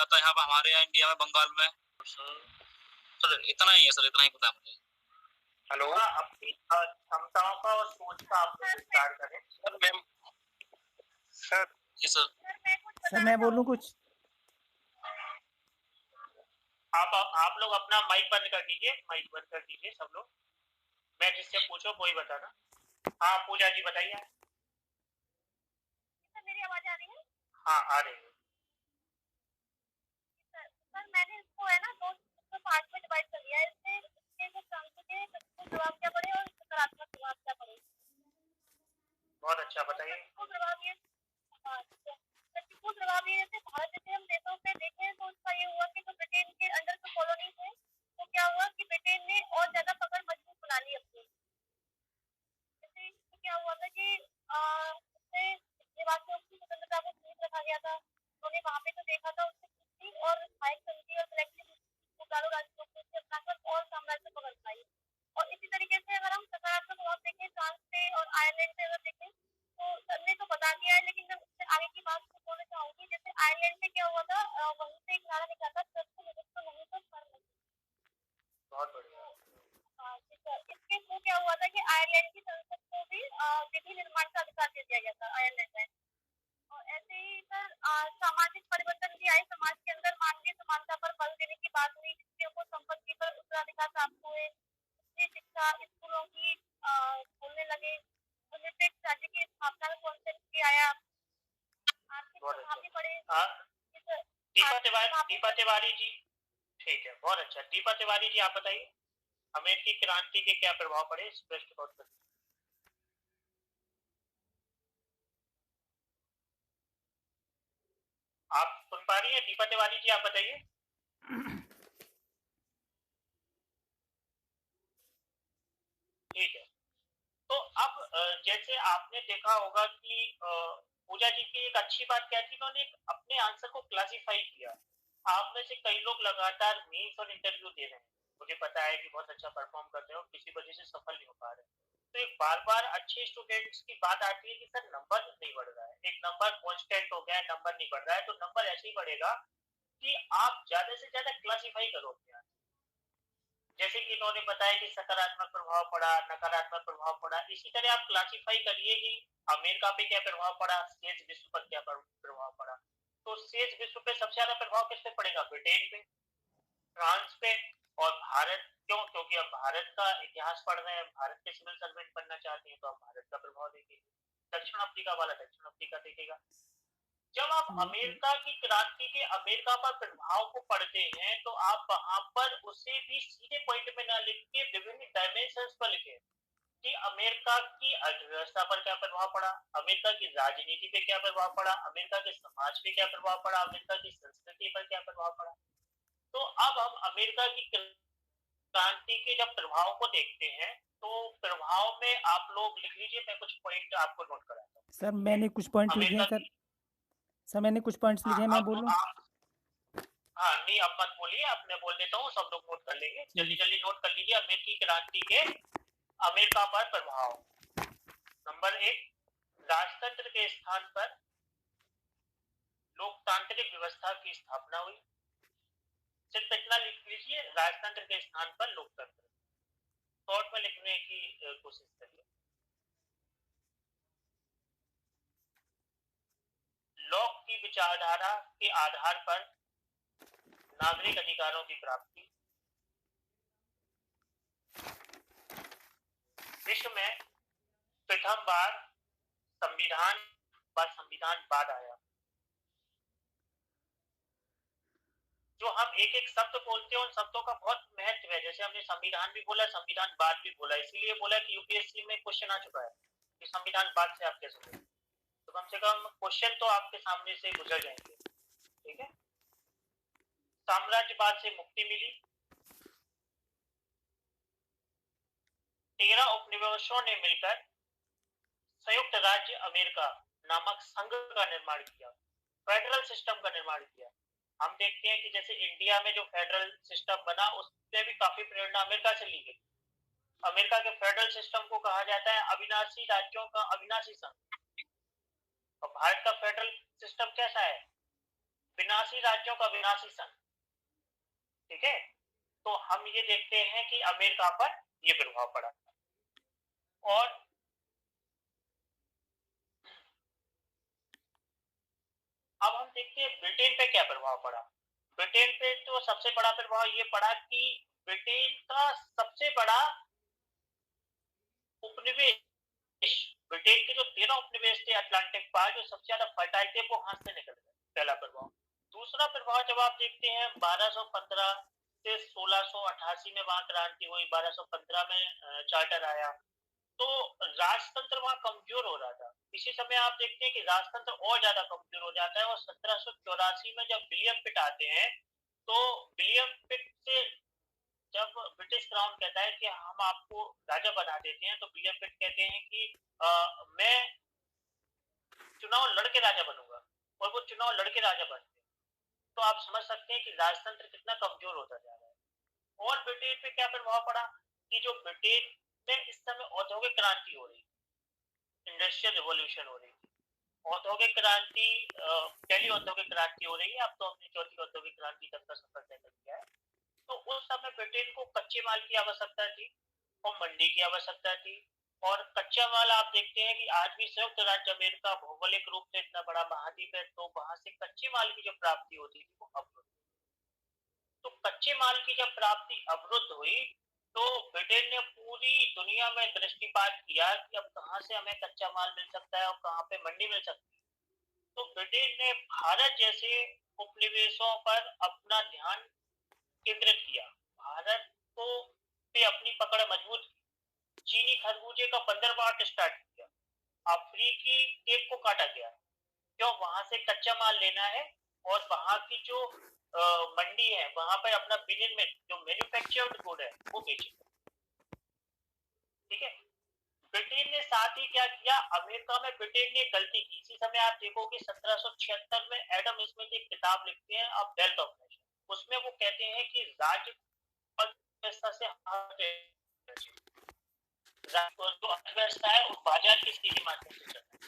था यहाँ पर हमारे यहाँ इंडिया में बंगाल में। सर इतना ही है सर, इतना ही पता है मुझे। हेलो, अपनी क्षमताओं का और सोच का आप विस्तार करें। सर मैम, सर जी सर। सर मैं बोलूं कुछ? आप लोग अपना माइक बंद कर दीजिए, माइक बंद कर दीजिए सब लोग। मैं जिससे पूछो वही बताना। हाँ पूजा जी बताइए। मेरी आवाज आ रही है? हाँ आ रही है। सर मैंने इसको है ना दो पार्ट में डिवाइड कर दिया है। इसके जो जवाब क्या पड़े और सकारात्मक जवाब क्या पड़े। बहुत अच्छा, बताइए। जवाब ये जैसे भारत जैसे हम देशों पे देखें तो उसका ये हुआ कि जो ब्रिटेन के अंडर जो कॉलोनी थे तो क्या हुआ कि ब्रिटेन ने और ज्यादा पकड़ मजबूत बना ली अपनी। जैसे क्या हुआ था कि निवासियों की स्वतंत्रता को सीमित रखा गया था। उन्होंने वहाँ पे तो देखा था उससे और सहायक समिति और कलेक्टिव चारों राज्यों को अपनाकर और साम्राज्य पकड़ पाई। और इसी तरीके से अगर हम सकारात्मक प्रभाव देखें फ्रांस पे और आयरलैंड पे अगर देखें तो सबने तो बता दिया है, लेकिन मैं उससे आगे की बात को बोलना चाहूंगी। जैसे आयरलैंड में क्या हुआ था, वहीं से एक नारा लिखा था बहुत बढ़िया। इसके थ्रू क्या हुआ था कि आयरलैंड की संसद को भी विधि निर्माण का अधिकार दे दिया गया था आयरलैंड में। और ऐसे ही सर सामाजिक परिवर्तन भी आए समाज के अंदर। मानवीय समानता पर बल देने की बात हुई, स्त्रियों को संपत्ति पर उत्तराधिकार प्राप्त हुए, शिक्षा स्कूलों की खोलने लगे, निरपेक्ष राज्य की स्थापना का कॉन्सेप्ट भी आया। आर्थिक प्रभाव भी पड़े। दीपा तिवारी जी, ठीक है, बहुत अच्छा। दीपा तिवारी जी आप बताइए, अमेरिकी क्रांति के क्या प्रभाव पड़े इस दृष्टिकोण पर? आप सुन पा रही है दीपा तिवारी जी, आप बताइए। ठीक है, तो अब जैसे आपने देखा होगा कि पूजा जी की एक अच्छी बात क्या थी, उन्होंने अपने आंसर को क्लासिफाई किया। आप में से कई लोग लगातार मेल्स और इंटरव्यू दे रहे हैं, मुझे पता है कि बहुत अच्छा परफॉर्म कर रहे हो, किसी वजह से सफल नहीं हो पा रहे। तो एक बार बार अच्छे स्टूडेंट्स की बात आती है कि सर नंबर नहीं बढ़ रहा है, एक नंबर कांस्टेंट हो गया, नंबर नहीं बढ़ रहा है। तो नंबर ऐसे ही बढ़ेगा कि आप ज्यादा से ज्यादा क्लासिफाई करोगे। जैसे कि इन्होंने बताया कि सकारात्मक प्रभाव पड़ा, नकारात्मक प्रभाव पड़ा, इसी तरह आप क्लासिफाई करिए कि अमेरिका पे क्या प्रभाव पड़ा, शेष विश्व पर क्या प्रभाव पड़ा। तो शेष विश्व पे सबसे ज्यादा प्रभाव किस पे पड़ेगा? ब्रिटेन पे, फ्रांस पे और भारत। क्यों? क्योंकि अब भारत का इतिहास पढ़ रहे हैं, भारत के सिविल सर्वेंट बनना चाहते हैं, तो आप भारत का प्रभाव देखेंगे। दक्षिण अफ्रीका वाला दक्षिण अफ्रीका देखेगा। जब आप अमेरिका की क्रांति के अमेरिका पर प्रभाव को पढ़ते हैं तो आप वहां पर उसे भी सीधे पॉइंट में ना लिख के विभिन्न डायमेंशंस पर लिखें कि अमेरिका की अर्थव्यवस्था पर क्या प्रभाव पड़ा, अमेरिका की राजनीति पे क्या प्रभाव पड़ा, अमेरिका के समाज पे क्या प्रभाव पड़ा, अमेरिका की संस्कृति पर क्या प्रभाव पड़ा। तो अब हम अमेरिका की क्रांति के जब प्रभाव को देखते हैं तो प्रभाव में आप लोग लिख लीजिए, मैं कुछ पॉइंट आपको नोट कराता हूँ। सर मैंने कुछ पॉइंट्स लिखे हैं सर मैंने कुछ पॉइंट्स लिखे हैं, मैं बोलूं? हाँ नहीं, अब मत बोलिए, अब मैं बोल देता हूँ, सब लोग नोट कर लेंगे। जल्दी जल्दी नोट कर लीजिए अमेरिकी क्रांति के अमेरिका पर प्रभाव। नंबर 1, राजतंत्र के स्थान पर लोकतांत्रिक व्यवस्था की स्थापना हुई। सिर्फ इतना लिख लीजिए, राजतंत्र के स्थान पर लोकतंत्र। शॉर्ट में लिखने की कोशिश करिए। लॉक की विचारधारा के आधार पर नागरिक अधिकारों की प्राप्ति। विश्व में प्रथम बार संविधान बाद आया। जो हम एक एक शब्द बोलते हैं उन शब्दों का बहुत महत्व है। जैसे हमने संविधान भी बोला, संविधान बाद भी बोला, इसीलिए बोला कि यूपीएससी में क्वेश्चन आ चुका है कि संविधान बाद से आप कैसे बोलेंगे। तो कम से कम क्वेश्चन तो आपके सामने से गुजर जाएंगे। ठीक है, साम्राज्यवाद से मुक्ति मिली। 13 उपनिवेशों ने मिलकर संयुक्त राज्य अमेरिका नामक संघ का निर्माण किया, फेडरल सिस्टम का निर्माण किया। हम देखते हैं कि जैसे इंडिया में जो फेडरल सिस्टम बना उससे भी काफी प्रेरणा अमेरिका से ली गई। अमेरिका के फेडरल सिस्टम को कहा जाता है अविनाशी राज्यों का अविनाशी संघ। और भारत का फेडरल सिस्टम कैसा है? विनाशी राज्यों का विनाशी संघ, ठीक है। तो हम ये देखते हैं कि अमेरिका पर ये प्रभाव पड़ा। और अब हम देखते हैं ब्रिटेन पे क्या प्रभाव पड़ा। ब्रिटेन पे तो सबसे बड़ा प्रभाव ये पड़ा कि ब्रिटेन का सबसे बड़ा उपनिवेश, ब्रिटेन के जो 13 उपनिवेश थे अटलांटिक पार, जो सबसे ज्यादा फर्टाइल थे, वो हाथ से निकल गए, पहला प्रभाव। दूसरा प्रभाव जब आप देखते हैं 1215 से 1688 में वहां क्रांति हुई, 1215 में चार्टर आया, तो राजतंत्र वहां कमजोर हो रहा था। इसी समय आप देखते हैं कि राजतंत्र और ज्यादा कमजोर हो जाता है, और 1784 में जब विलियम पिट आते हैं, तो विलियम पिट से जब ब्रिटिश क्राउन कहता है कि हम आपको राजा बना देते हैं, तो विलियम पिट कहते हैं कि मैं चुनाव लड़के राजा बनूंगा, और वो चुनाव लड़के राजा बनते हैं। तो आप समझ सकते हैं कि राजतंत्र कितना कमजोर होता जा रहा है। और ब्रिटेन पे क्या प्रभाव पड़ा कि जो ब्रिटेन में इस समय औद्योगिक क्रांति हो रही, इंडस्ट्रियल रिवॉल्यूशन हो रही, औद्योगिक क्रांति, पहली औद्योगिक क्रांति हो रही है, अब तो हमने चौथी औद्योगिक क्रांति तक का सफर तय कर लिया है। तो उस समय ब्रिटेन को कच्चे माल की आवश्यकता थी और मंडी की आवश्यकता थी। और कच्चा माल आप देखते हैं कि आज भी संयुक्त राज्य अमेरिका भौगोलिक रूप से इतना बड़ा महाद्वीप है, तो वहां से कच्चे माल की जो प्राप्ति होती थी वो अवरुद्ध। तो कच्चे माल की जब प्राप्ति अवरुद्ध हुई, तो ब्रिटेन ने पूरी दुनिया में दृष्टिपात किया कि अब कहां से हमें कच्चा माल मिल सकता है और कहां पे मंडी मिल सकती है। तो ब्रिटेन ने भारत जैसे उपनिवेशों पर अपना ध्यान केंद्रित किया, भारत को पे अपनी पकड़ मजबूत की, चीनी खरबूजे का बंदरबाट स्टार्ट किया, अफ्रीकी टेप को काटा गया, क्यों, वहां से कच्चा माल लेना है और वहां की जो मंडी है वहां पर अपना विनिर्मित जो मैन्युफैक्चर्ड गुड है वो बेचेगा, ठीक है। ब्रिटेन ने साथ ही क्या किया, अमेरिका में ब्रिटेन ने गलती की। इसी समय आप देखोगे 1776 में एडम स्मिथ एक किताब लिखते हैं अ वेल्थ ऑफ नेशन, उसमें वो कहते हैं कि राज्य अर्थव्यवस्था से जो अर्थव्यवस्था है वो बाजार की स्थिति माध्यम से चलता है।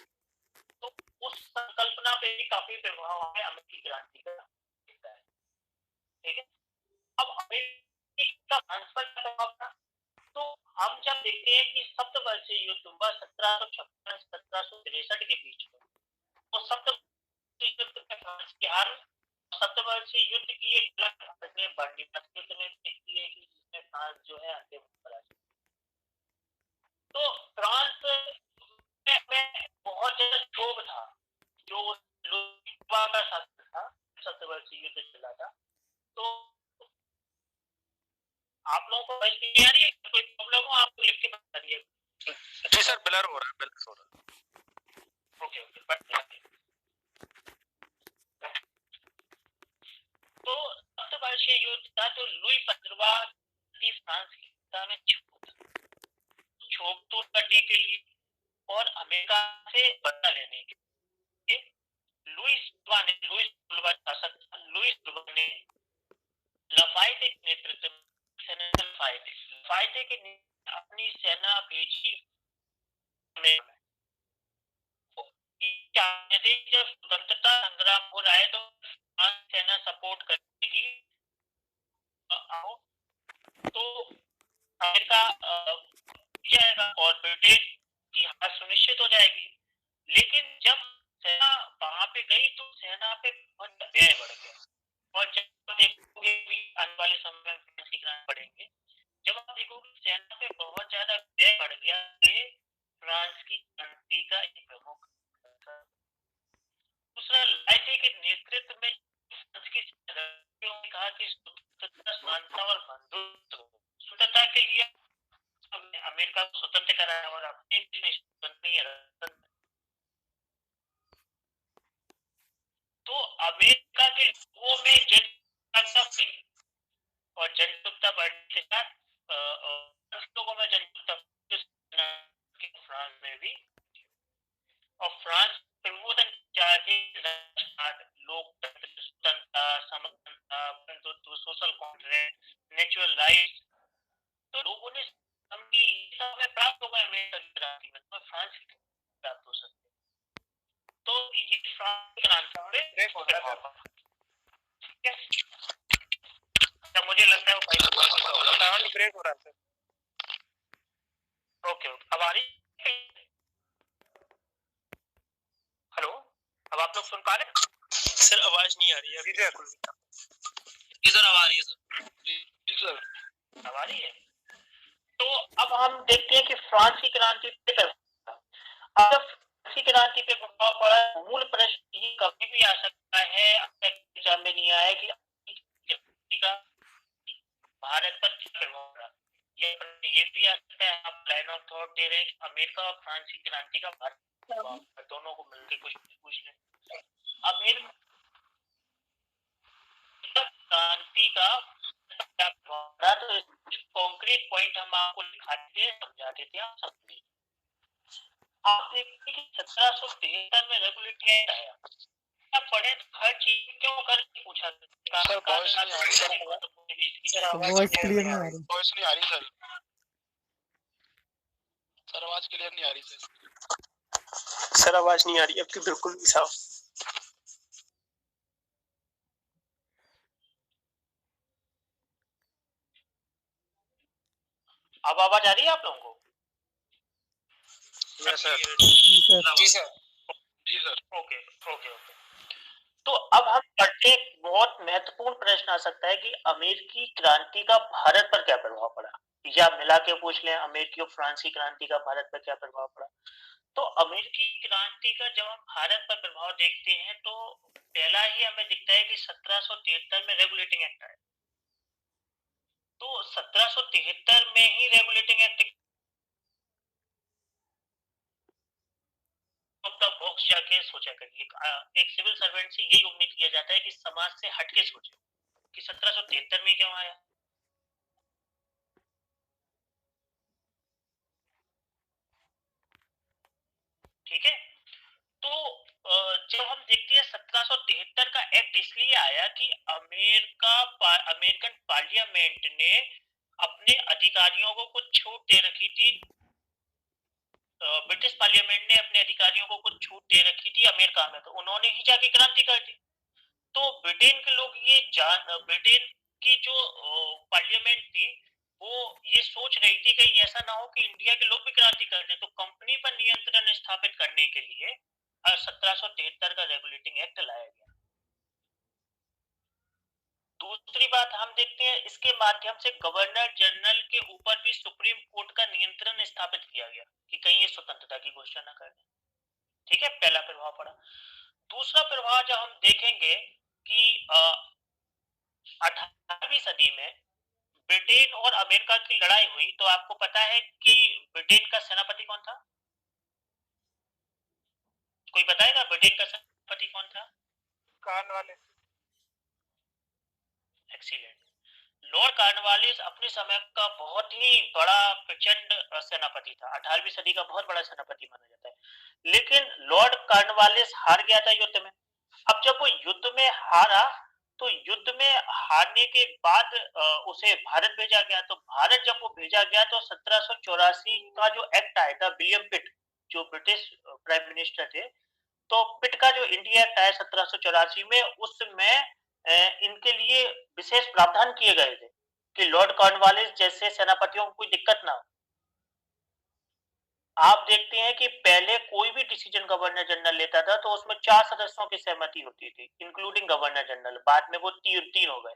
तो उस संकल्पना पे भी काफी प्रभाव है अमेरिकी क्रांति का, ठीक है। अब अमेरिकी का फ्रांस पर क्या प्रभाव था, तो हम जब देखते हैं कि सप्तवर्षीय युद्ध हुआ 1756-1763 के बीच में, तो सप्तवर्षीय युद्ध में फ्रांस की हार, सप्तवर्षीय युद्ध की एक अलग ने बढ़ी युद्ध में देखती है कि जिसमें फ्रांस जो है अंतिम पराजय। तो फ्रांस में बहुत ज्यादा क्षोभ था, जो लुइस का शासन था, सप्तवर्षीय युद्ध चला था। तो आप लोगों को समझ नहीं आ रही है, कोई प्रॉब्लम हो आपको लिख के बता दिए। जी सर, ब्लर हो रहा है, ब्लर हो रहा है। ओके ओके, बट तो सप्तवर्षीय युद्ध था, तो लुई 15वां की फ्रांस की में क्षोभ दूर करने के लिए और अमेरिका से बदला लेने के लिए लुईस ने लफायते के नेतृत्व में लफायते के अपनी सेना भेजी में। जब स्वतंत्रता संग्राम हो रहा है तो सेना सपोर्ट करेगी, तो अमेरिका जाएगा और ब्रिटेन की हार सुनिश्चित हो जाएगी। लेकिन जब सेना वहां पे गई तो सेना पे बहुत व्यय बढ़ गया, और जब देखोगे आने वाले समय में क्रांति बढ़ेंगे, जब आप देखोगे सेना पे बहुत ज्यादा व्यय बढ़ गया, ये फ्रांस की क्रांति का एक प्रमुख। दूसरा, लाइटे के नेतृत्व में फ्रांस की ने कहा कि स्वतंत्रता, समानता और बंधुत्व, स्वतंत्रता के लिए हमने अमेरिका को स्वतंत्र कराया और अपने देश स्वतंत्र। तो अमेरिका के लोगों में जनजागरूकता बढ़ी, और जनजागरूकता बढ़ने के साथ लोगों में जनजागरूकता फ्रांस में भी, और फ्रांस प्रबोधन लोकतंत्र, स्वतंत्रता, समानता, बंधुत्व, सोशल कॉन्ट्रैक्ट, नेचुरल राइट्स, तो लोगों ने समझी समय प्राप्त होगा अमेरिका की क्रांति में, तो फ्रांस की प्राप्त हो सकती है। तो ये फ्रांस क्रांति में ब्रेक हो रहा है सर। ओके ओके, अब आ रही? हेलो, अब आप लोग सुन पा रहे? सर आवाज नहीं आ रही है जी सर, जी सर, अब आ रही है सर। जी सर, अब आ रही है। तो अब हम देखते हैं कि फ्रांस की क्रांति पे अब फ्रांसी क्रांति पे प्रभाव पड़ा। मूल प्रश्न ये कभी भी आ सकता है, अब तक विचार में नहीं आया कि क्रांति का भारत पर क्या प्रभाव पड़ा। ये भी आ सकता है, आप लाइन ऑफ थॉट दे रहे हैं कि अमेरिका और फ्रांस की क्रांति का भारत पर प्रभाव पड़ा। दोनों को मिलकर कुछ पूछ लें। अमेरिका क्रांति का क्या प्रभाव पड़ा, तो कॉन्क्रीट पॉइंट हम आपको दिखाते हैं, समझा देते हैं, आप समझिए। आप देखिए कि 1773 में रेगुलेटिंग एक्ट आया। आप पढ़े तो हर चीज क्यों करके पूछा सर वॉइस नहीं आ रही सर, वॉइस क्लियर नहीं आ रही। वॉइस नहीं आ रही सर, सर आवाज क्लियर नहीं आ रही सर, आवाज नहीं आ रही आपकी बिल्कुल भी साफ। अब आवाज आ रही है आप लोगों को? यस सर, जी सर। जी सर, जी सर। Okay okay okay. तो अब हम पढ़ते हैं, बहुत महत्वपूर्ण प्रश्न आ सकता है कि अमेरिकी क्रांति का भारत पर क्या प्रभाव पड़ा, या मिला के पूछ लें अमेरिकी और फ्रांसी क्रांति का भारत पर क्या प्रभाव पड़ा। तो अमेरिकी क्रांति का जब हम भारत पर प्रभाव देखते हैं तो पहला ही हमें दिखता है कि 1773 में रेगुलेटिंग एक्ट आया। तो 1773 में ही रेगुलेटिंग एक्ट बॉक्स जाके सोचा करिए। एक सिविल सर्वेंट से यही उम्मीद किया जाता है कि समाज से हटके सोचे कि 1773 में क्यों आया। ठीक है, तो जब हम देखते हैं 1773 का एक्ट इसलिए आया कि अमेरिकन पार्लियामेंट ने अपने अधिकारियों को कुछ छूट दे रखी थी। ब्रिटिश पार्लियामेंट ने अपने अधिकारियों को कुछ छूट दे रखी थी अमेरिका में, तो उन्होंने ही जाके क्रांति कर दी। तो ब्रिटेन के लोग ब्रिटेन की जो पार्लियामेंट थी वो ये सोच रही थी कहीं ऐसा ना हो कि इंडिया के लोग भी क्रांति कर दे, तो कंपनी पर नियंत्रण स्थापित करने के लिए 1773 का रेगुलेटिंग एक्ट लाया गया। दूसरी बात हम देखते हैं, इसके माध्यम से गवर्नर जनरल के ऊपर भी सुप्रीम कोर्ट का नियंत्रण स्थापित किया गया कि कहीं ये स्वतंत्रता की घोषणा न कर दे। ठीक है, पहला प्रभाव पड़ा। दूसरा प्रभाव जब हम देखेंगे कि 18वीं सदी में ब्रिटेन और अमेरिका की लड़ाई हुई, तो आपको पता है कि ब्रिटेन का सेनापति कौन था? कोई बताएगा ब्रिटेन का सेनापति कौन था? कॉर्नवालिस। एक्सीलेंट। लॉर्ड कॉर्नवालिस अपने समय का बहुत ही बड़ा प्रचंड सेनापति था, 18वीं सदी का बहुत बड़ा सेनापति माना जाता है। लेकिन लॉर्ड कॉर्नवालिस हार गया था युद्ध में। अब जब वो युद्ध में हारा तो युद्ध में हारने के बाद उसे भारत भेजा गया। तो भारत जब वो भेजा गया तो 1784 का जो एक्ट आया था, विलियम पिट जो ब्रिटिश प्राइम मिनिस्टर थे, तो पिट का जो इंडिया एक्ट आया 1784 में, उसमें इनके लिए विशेष प्रावधान किए गए थे कि लॉर्ड कॉर्नवालिस जैसे सेनापतियों को कोई दिक्कत ना हो। आप देखते हैं कि पहले कोई भी डिसीजन गवर्नर जनरल लेता था तो उसमें 4 सदस्यों की सहमति होती थी, इंक्लूडिंग गवर्नर जनरल। बाद में वो 3 हो गए।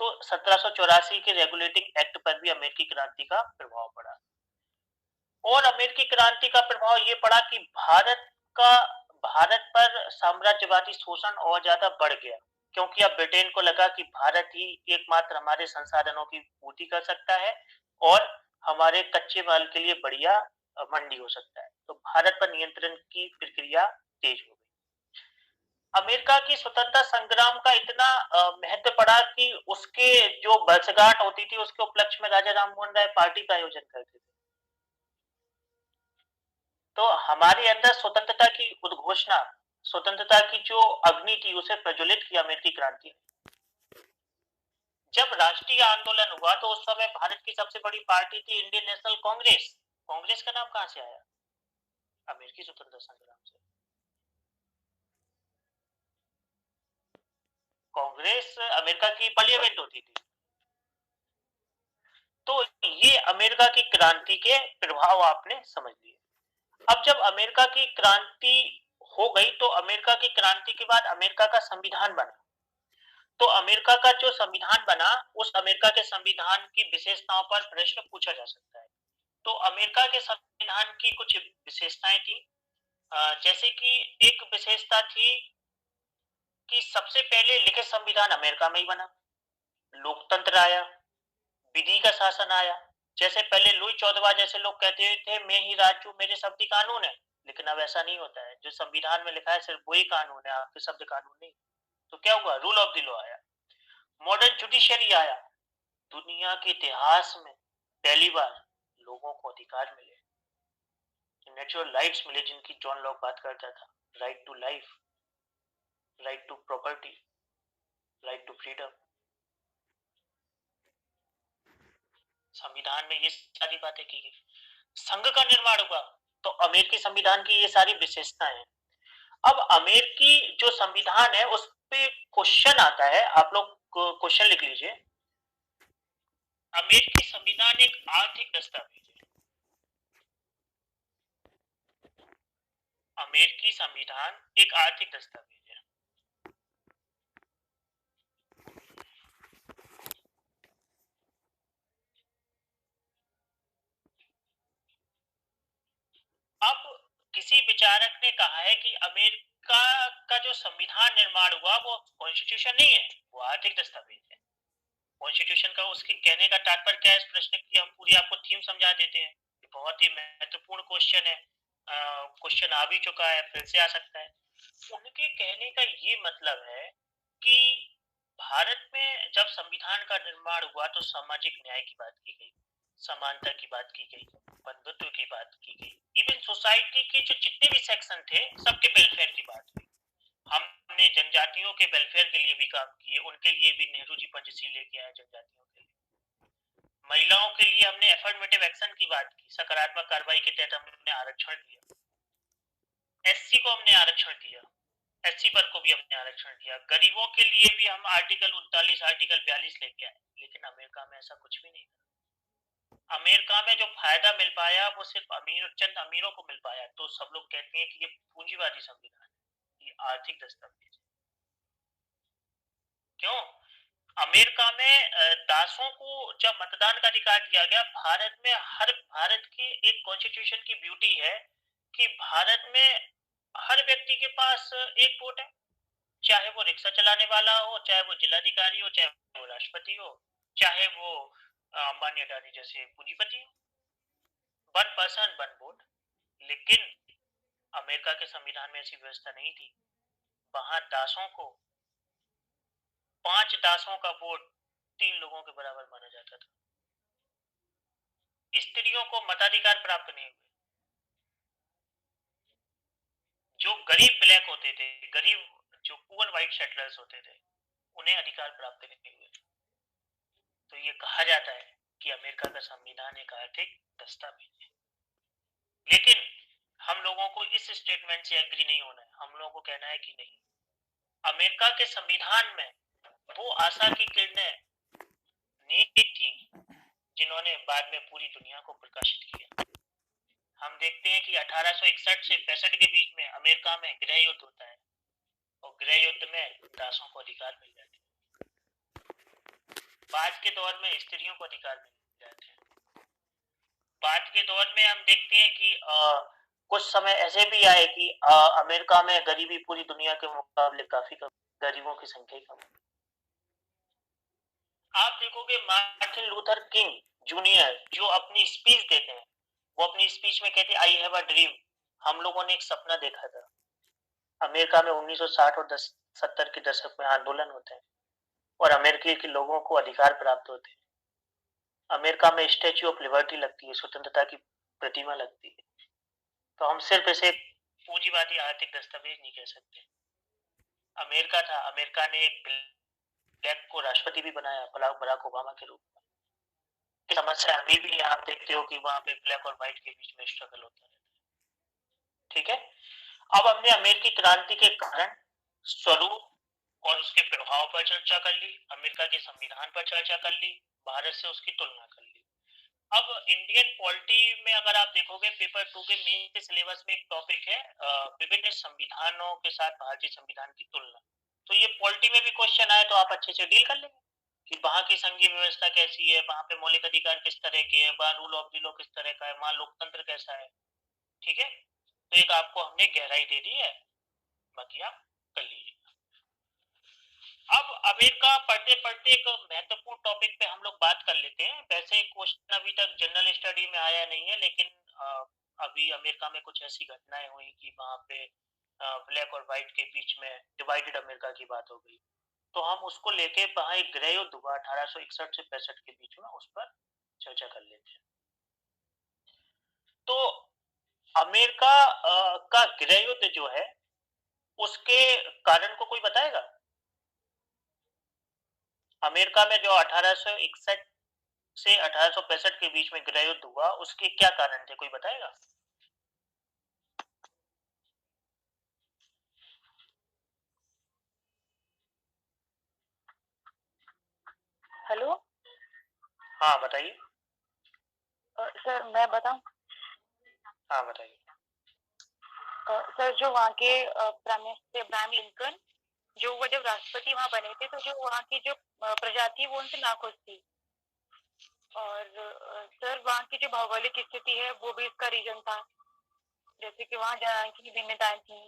तो 1784 के रेगुलेटिंग एक्ट पर भी अमेरिकी क्रांति का प्रभाव पड़ा। और अमेरिकी क्रांति का प्रभाव ये पड़ा कि भारत पर साम्राज्यवादी शोषण और ज्यादा बढ़ गया, क्योंकि अब ब्रिटेन को लगा कि भारत ही एकमात्र हमारे संसाधनों की पूर्ति कर सकता है और हमारे कच्चे माल के लिए बढ़िया मंडी हो सकता है। तो भारत पर नियंत्रण की प्रक्रिया तेज हो गई। अमेरिका की स्वतंत्रता संग्राम का इतना महत्व पड़ा कि उसके जो वर्षगांठ होती थी उसके उपलक्ष्य में राजा राममोहन राय पार्टी का आयोजन करते थे। तो हमारे अंदर स्वतंत्रता की उद्घोषणा, स्वतंत्रता की जो अग्नि थी उसे प्रज्वलित किया अमेरिकी क्रांति ने। जब राष्ट्रीय आंदोलन हुआ तो उस समय भारत की सबसे बड़ी पार्टी थी इंडियन नेशनल कांग्रेस। कांग्रेस का नाम कहां से आया? अमेरिकी स्वतंत्रता संग्राम से। कांग्रेस अमेरिका की पार्लियामेंट होती थी। तो ये अमेरिका की क्रांति के प्रभाव आपने समझ लिए। अब जब अमेरिका की क्रांति हो गई तो अमेरिका की क्रांति के बाद अमेरिका का संविधान बना। तो अमेरिका का जो संविधान बना, उस अमेरिका के संविधान की विशेषताओं पर प्रश्न पूछा जा सकता है। तो अमेरिका के संविधान की कुछ विशेषताएं थी, जैसे कि एक विशेषता थी कि सबसे पहले लिखित संविधान अमेरिका में ही बना, लोकतंत्र आया, विधि का शासन आया। जैसे पहले लुई 14वां जैसे लोग कहते थे मैं ही राजू, मेरे शब्द कानून है, लेकिन अब ऐसा नहीं होता है। जो संविधान में लिखा है सिर्फ वही कानून है, आपके शब्द कानून नहीं। तो क्या हुआ, रूल ऑफ द लॉ आया, मॉडर्न जुडिशरी आया, दुनिया के इतिहास में पहली बार लोगों को अधिकार मिले, नेचुरल राइट्स मिले, जिनकी जॉन लॉक बात करता था, right to life, right to property, right to freedom. संविधान में ये सारी बातें की गई। संघ का निर्माण हुआ, तो अमेरिकी संविधान की ये सारी विशेषताएं हैं। अब अमेरिकी जो संविधान है उस पे क्वेश्चन आता है, आप लोग क्वेश्चन लिख लीजिए। अमेरिकी संविधान एक आर्थिक दस्तावेज है। अमेरिकी संविधान एक आर्थिक दस्तावेज है। अब किसी विचारक ने कहा है कि अमेरिका का जो संविधान निर्माण हुआ वो कॉन्स्टिट्यूशन नहीं है, वो आर्थिक दस्तावेज है। कॉन्स्टिट्यूशन का उसके कहने का तात्पर्य क्या है, इस प्रश्न की हम पूरी आपको थीम समझा देते हैं। बहुत ही महत्वपूर्ण क्वेश्चन है, क्वेश्चन आ भी चुका है, फिर से आ सकता है। उनके कहने का ये मतलब है कि भारत में जब संविधान का निर्माण हुआ तो सामाजिक न्याय की बात की गई, समानता की बात की गई, बंधुत्व की बात की गई, इवन सोसाइटी के जो जितने भी सेक्शन थे सबके वेलफेयर की बात हुई। हमने जनजातियों के वेलफेयर के लिए भी काम किए, उनके लिए भी नेहरू जी पंचशील लेके आए जनजातियों के लिए। महिलाओं के लिए हमने एफर्मेटिव एक्शन की बात की, सकारात्मक कार्रवाई के तहत हमने आरक्षण दिया। एससी को हमने आरक्षण दिया, एससी वर्ग को भी हमने आरक्षण दिया। गरीबों के लिए भी हम आर्टिकल 39, आर्टिकल 42 लेके आए, लेकिन अमेरिका में ऐसा कुछ भी नहीं था। अमेरिका में जो फायदा मिल पाया वो सिर्फ चंद अमीरों को मिल पाया। तो सब लोग कहते हैं कि ये पूंजीवादी संविधान है, ये आर्थिक दस्तावेज है। क्यों? अमेरिका में दासों को जब मतदान का अधिकार दिया गया, भारत की एक कॉन्स्टिट्यूशन की ब्यूटी है कि भारत में हर व्यक्ति के पास एक वोट है, चाहे वो रिक्शा चलाने वाला हो, चाहे वो जिलाधिकारी हो, चाहे वो राष्ट्रपति हो, चाहे वो अंबानी अडानी जैसे पूंजीपति हो। 1 पर्सन 1 वोट। लेकिन अमेरिका के संविधान में ऐसी व्यवस्था नहीं थी। वहां दासों को 5 दासों का वोट 3 लोगों के बराबर माना जाता था। स्त्रियों को मताधिकार प्राप्त नहीं हुए। जो गरीब ब्लैक होते थे, गरीब जो पुअर व्हाइट सेटलर्स होते थे, उन्हें अधिकार प्राप्त नहीं हुए। तो ये कहा जाता है कि अमेरिका का संविधान एक आर्थिक दस्तावेज है। लेकिन हम लोगों को इस स्टेटमेंट से एग्री नहीं होना है। हम लोगों को कहना है कि नहीं, अमेरिका के संविधान में वो आशा की किरणें नीति थी जिन्होंने बाद में पूरी दुनिया को प्रकाशित किया। हम देखते हैं कि 1861 से 65 के बीच में अमेरिका में गृह युद्ध होता है, और गृह युद्ध में दासों को अधिकार मिल जाते हैं। बाद के दौर में स्त्रियों को अधिकार मिल जाते हैं। बाद के दौर में हम देखते हैं कि कुछ समय ऐसे भी आए कि अमेरिका में गरीबी पूरी दुनिया के मुकाबले काफी कम, गरीबों की संख्या कम। आप देखोगे मार्टिन लूथर किंग जूनियर जो अपनी स्पीच देते हैं, वो अपनी स्पीच में कहते हैं आई हैव अ ड्रीम। हम लोगों ने एक सपना देखा था। अमेरिका में 1960 और 70 के दशक में आंदोलन होते हैं और अमेरिकी के लोगों को अधिकार प्राप्त होते हैं। अमेरिका में स्टैच्यू ऑफ लिबर्टी लगती है, स्वतंत्रता की प्रतिमा लगती है। तो हम सिर्फ इसे पूंजीवादी आर्थिक दस्तावेज नहीं कह सकते। अमेरिका था, अमेरिका ने एक ब्लैक को राष्ट्रपति भी बनाया, बराक ओबामा के रूप में। समस्या अभी भी आप देखते हो कि वहां पे ब्लैक और व्हाइट के बीच में स्ट्रगल होता रहता है। ठीक है, अब हमने अमेरिकी क्रांति के कारण, स्वरूप और उसके प्रभाव पर चर्चा कर ली, अमेरिका के संविधान पर चर्चा कर ली, भारत से उसकी तुलना कर ली। अब इंडियन पॉलिटी में अगर आप देखोगे पेपर 2 के मेन के सिलेबस में एक टॉपिक है विभिन्न संविधानों के साथ भारतीय संविधान की तुलना। तो ये पॉलिटी में भी क्वेश्चन आए तो आप अच्छे से डील कर लेंगे कि वहां की संघीय व्यवस्था कैसी है, वहां पे मौलिक अधिकार किस तरह के हैं, वहां रूल ऑफ द लॉ किस तरह का है, वहां लोकतंत्र कैसा है। ठीक है, तो एक आपको हमने गहराई दे दी है, बाकी आप कर लीजिए। अब अमेरिका पढ़ते पढ़ते एक महत्वपूर्ण टॉपिक पे हम लोग बात कर लेते हैं। वैसे क्वेश्चन अभी तक जनरल स्टडी में आया नहीं है, लेकिन अभी अमेरिका में कुछ ऐसी घटनाएं हुई कि वहां पे ब्लैक और व्हाइट के बीच में डिवाइडेड अमेरिका की बात हो गई। तो हम उसको लेके वहां एक गृह युद्ध हुआ 1861 से 65 के बीच में, उस पर चर्चा कर लेते हैं। तो अमेरिका का गृह युद्ध जो है उसके कारण को कोई बताएगा? अमेरिका में जो 1861 से 1865 के बीच में गृह युद्ध हुआ उसके क्या कारण थे, कोई बताएगा? हेलो हाँ बताइए। सर, मैं बताऊं? हाँ बताइए। सर, जो वहाँ के प्राइम मिनिस्टर अब्राहम लिंकन, जो वो जब राष्ट्रपति वहाँ बने थे, तो जो वहाँ की जो प्रजा थी वो उनसे नाखुश थी। और सर, वहाँ की जो भौगोलिक स्थिति है वो भी इसका रीजन था। जैसे कि वहाँ जनसंख्या की भिन्नताएं थी,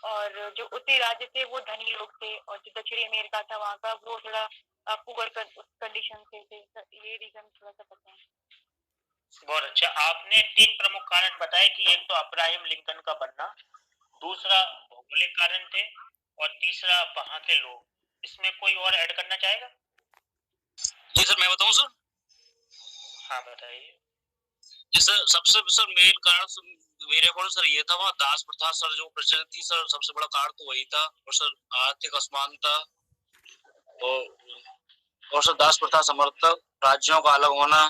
और जो उत्तरी राज्य थे वो धनी लोग थे, और जो दक्षिणी अमेरिका था वहाँ का वो थोड़ा पुअर कंडीशन से थे। सर, ये रीजन थोड़ा सा पता है। बहुत अच्छा, आपने 3 प्रमुख कारण बताए कि एक तो अब्राहम लिंकन का बनना, दूसरा भौगोलिक कारण थे, और तीसरा वहां के लोग। इसमें कोई और ऐड करना चाहेगा? जी सर, मैं बताऊं सर? हाँ बताइए। जी सर, सबसे सर मेन कारण मेरे अकॉर्डिंग सर ये था, वहाँ दास प्रथा सर जो प्रचलित थी सर, सबसे बड़ा कारण तो वही था। और सर आर्थिक असमानता और सर दास प्रथा समर्थक राज्यों का अलग होना,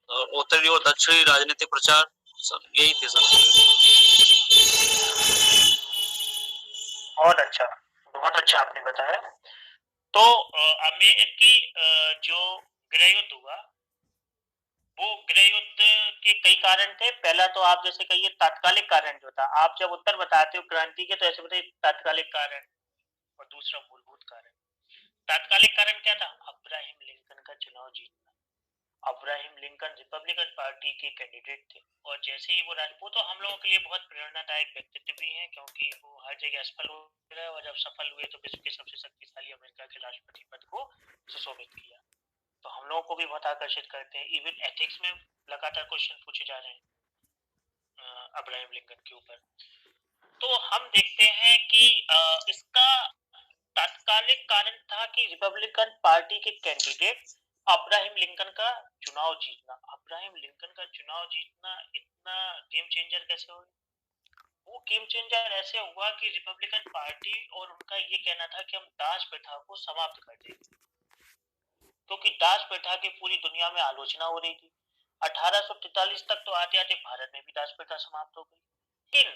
और उत्तरी और दक्षिणी राजनीतिक प्रचार, सर यही थे सर। बहुत अच्छा आपने बताया। तो अमेरिकी जो गृह युद्ध हुआ वो गृह युद्ध के कई कारण थे। पहला तो आप जैसे कहिए तात्कालिक कारण जो था, आप जब उत्तर बताते हो क्रांति के तो ऐसे बताइए तात्कालिक कारण, और दूसरा मूलभूत कारण। तात्कालिक कारण क्या था? अब्राहम लिंकन का चुनाव जीतना। अब्राहम लिंकन रिपब्लिकन पार्टी के कैंडिडेट थे, और जैसे ही वो तो हम लोगों के लिए बहुत प्रेरणादायक व्यक्तित्व भी हैं, क्योंकि वो हर जगह असफल हो रहे, और जब सफल हुए तो विश्व के सबसे शक्तिशाली अमेरिका के राष्ट्रपति पद को सुशोभित किया। तो हम लोगों को भी बहुत आकर्षित करते हैं। इवन एथिक्स में लगातार क्वेश्चन पूछे जा रहे हैं अब्राहम लिंकन के ऊपर। तो हम देखते हैं कि इसका तात्कालिक कारण था कि रिपब्लिकन पार्टी के कैंडिडेट अब्राहम लिंकन का चुनाव जीतना। अब्राहम लिंकन का चुनाव जीतना इतना गेम चेंजर कैसे हुआ? वो गेम चेंजर ऐसे हुआ कि रिपब्लिकन पार्टी और उनका ये कहना था कि हम दास प्रथा को समाप्त कर देंगे, क्योंकि दास प्रथा की पूरी दुनिया में आलोचना हो रही थी। 1843 तक तो आते आते भारत में भी दास प्रथा समाप्त हो गई। लेकिन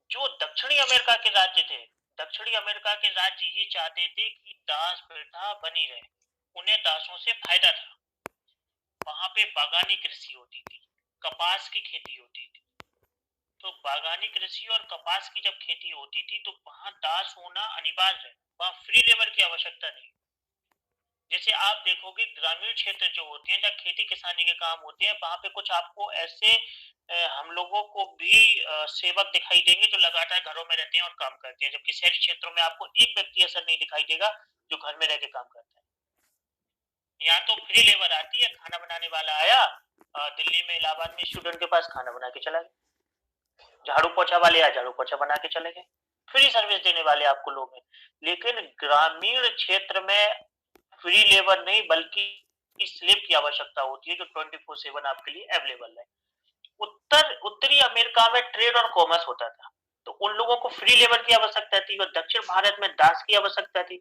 जो दक्षिणी अमेरिका के राज्य थे, दक्षिणी अमेरिका के राज्य ये चाहते थे कि दास प्रथा बनी रहे, उन्हें दासों से फायदा था। वहां पे बागानी कृषि होती थी, कपास की खेती होती थी। तो बागानी कृषि और कपास की जब खेती होती थी तो वहां दास होना अनिवार्य है, वहां फ्री लेबर की आवश्यकता नहीं। जैसे आप देखोगे ग्रामीण क्षेत्र जो होते हैं, जहाँ खेती किसानी के काम होते हैं, वहां पे कुछ आपको ऐसे हम लोगों को भी सेवक दिखाई देंगे जो लगातार घरों में रहते हैं और काम करते हैं, जबकि शहरी क्षेत्रों में आपको एक व्यक्ति ऐसा नहीं दिखाई देगा जो घर में रह के काम करता है। यहाँ तो फ्री लेबर आती है, खाना बनाने वाला आया, दिल्ली में इलाहाबाद में स्टूडेंट के पास खाना बना के चला गया, झाड़ू पोछा वाले आए, झाड़ू पोछा बना के चले गए, फ्री सर्विस देने वाले आपको लोग हैं। लेकिन ग्रामीण क्षेत्र में फ्री लेबर नहीं बल्कि स्लेव की आवश्यकता होती है, जो 24/7 आपके लिए अवेलेबल है। उत्तरी अमेरिका में ट्रेड और कॉमर्स होता था, तो उन लोगों को फ्री लेबर की आवश्यकता थी, और दक्षिण भारत में दास की आवश्यकता थी।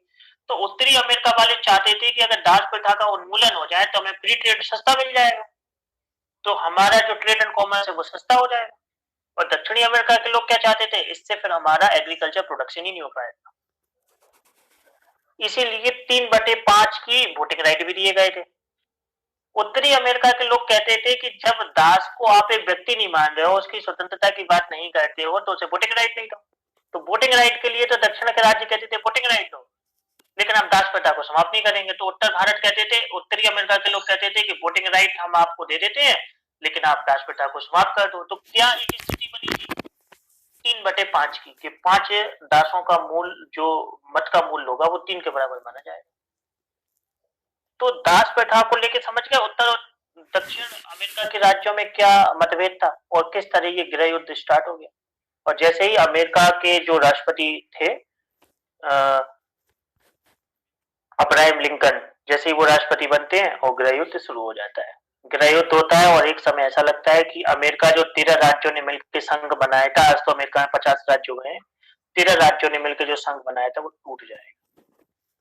तो उत्तरी अमेरिका वाले चाहते थे कि अगर दास प्रथा का उन्मूलन हो जाए तो हमें फ्री ट्रेड सस्ता मिल जाएगा, तो हमारा जो ट्रेड एंड कॉमर्स है वो सस्ता हो जाएगा। और दक्षिणी अमेरिका के लोग क्या चाहते थे? इससे फिर हमारा एग्रीकल्चर प्रोडक्शन ही नहीं हो पाएगा। इसीलिए 3/5 की वोटिंग राइट भी दिए गए थे। उत्तरी अमेरिका के लोग कहते थे कि जब दास को आप एक व्यक्ति नहीं मान रहे हो, उसकी स्वतंत्रता की बात नहीं करते हो, तो उसे वोटिंग राइट नहीं दो। तो वोटिंग राइट के लिए तो दक्षिण के राज्य कहते थे वोटिंग राइट दो, लेकिन हम दास प्रथा को समाप्त नहीं करेंगे। तो उत्तर भारत कहते थे, उत्तरी अमेरिका के लोग कहते थे कि वोटिंग राइट हम आपको दे देते हैं, लेकिन आप दास प्रथा को समाप्त कर दो। तो क्या एक स्थिति बनी थी 3/5 की, कि 5 दासों का मूल, जो मत का मूल होगा वो 3 के बराबर माना जाएगा। तो दास प्रथा को लेकर समझ गए उत्तर और दक्षिण अमेरिका के राज्यों में क्या मतभेद था और किस तरह ये गृह युद्ध स्टार्ट हो गया। और जैसे ही अमेरिका के जो राष्ट्रपति थे अब्राहम लिंकन, जैसे ही वो राष्ट्रपति बनते हैं और गृह युद्ध शुरू हो जाता है। गृह युद्ध होता है और एक समय ऐसा लगता है कि अमेरिका जो 13 राज्यों ने मिलकर संघ बनाया था, आज तो अमेरिका में 50 राज्य हो गए, 13 राज्यों ने मिलकर जो संघ बनाया था वो टूट जाएगा।